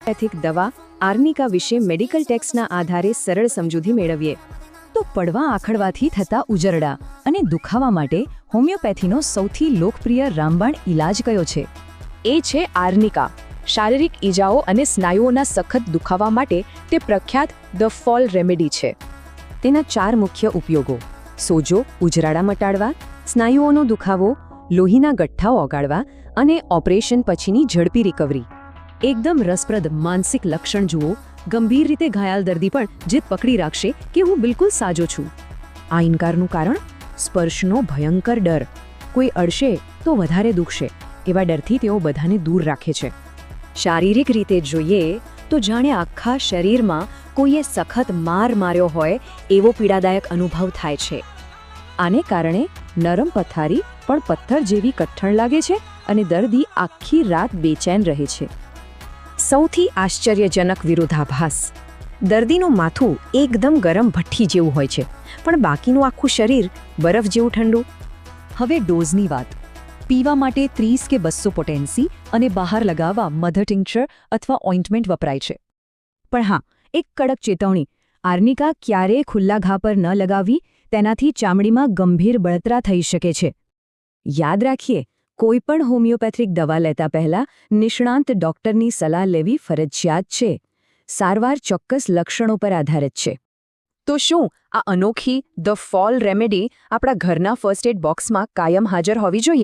Homeopathic દવા આર્નિકા વિશે medical ટેક્સ્ટના આધારે સરળ સમજૂતી મેળવીએ તો પડવા આખડવાથી થતા ઉજરડા અને દુખાવા માટે હોમિયોપેથીનો સૌથી લોકપ્રિય રામબાણ ઇલાજ કયો છે? એ છે આર્નિકા. શારીરિક ઈજાઓ અને સ્નાયુઓના સખત દુખાવા માટે તે પ્રખ્યાત ધ ફોલ રેમેડી છે. તેના 4 મુખ્ય ઉપયોગો: સોજો, ઉજરાડા મટાડવા, સ્નાયુઓનો દુખાવો, લોહીના ગઠ્ઠાઓ ઓગાળવા અને ઓપરેશન પછીની ઝડપી રિકવરી. એકદમ રસપ્રદ માનસિક લક્ષણ જુઓ. ગંભીર રીતે ઘાયલ દર્દી પણ જીદ પકડી રાખશે કે હું બિલકુલ સાજો છું. આ ઇનકારનું કારણ? સ્પર્શનો ભયંકર ડર. કોઈ અડશે તો વધારે દુખશે એવા ડરથી તેઓ બધાને દૂર રાખે છે. શારીરિક રીતે જોઈએ તો જાણે આખા શરીરમાં કોઈએ સખત માર માર્યો હોય એવો પીડાદાયક અનુભવ થાય છે. આને કારણે નરમ પથારી પણ પથ્થર જેવી કઠણ લાગે છે અને દર્દી આખી રાત બેચેન રહે છે. સૌથી આશ્ચર્યજનક વિરોધાભાસ: દર્દીનું માથું એકદમ ગરમ ભઠ્ઠી જેવું હોય છે, પણ બાકીનું આખું શરીર બરફ જેવું ઠંડુ. હવે ડોઝની વાત. પીવા માટે 30 કે 200 પોટેન્સી અને બહાર લગાવવા મધર ટિંક્ચર અથવા ઓઇન્ટમેન્ટ વપરાય છે. પણ હા, એક કડક ચેતવણી: આર્નિકા ક્યારેય ખુલ્લા ઘા પર ન લગાવવી. તેનાથી ચામડીમાં ગંભીર બળતરા થઈ શકે છે. યાદ રાખીએ, કોઈ પણ હોમિયોપેથિક દવા લેતા પહેલા નિષ્ણાંત ડોક્ટરની સલાહ લેવી ફરજિયાત છે. સારવાર ચોક્કસ લક્ષણો પર આધારિત છે. તો શું આ અનોખી ધ ફોલ રેમેડી આપણા ઘરના ફર્સ્ટ એડ બોક્સમાં કાયમ હાજર હોવી જોઈએ?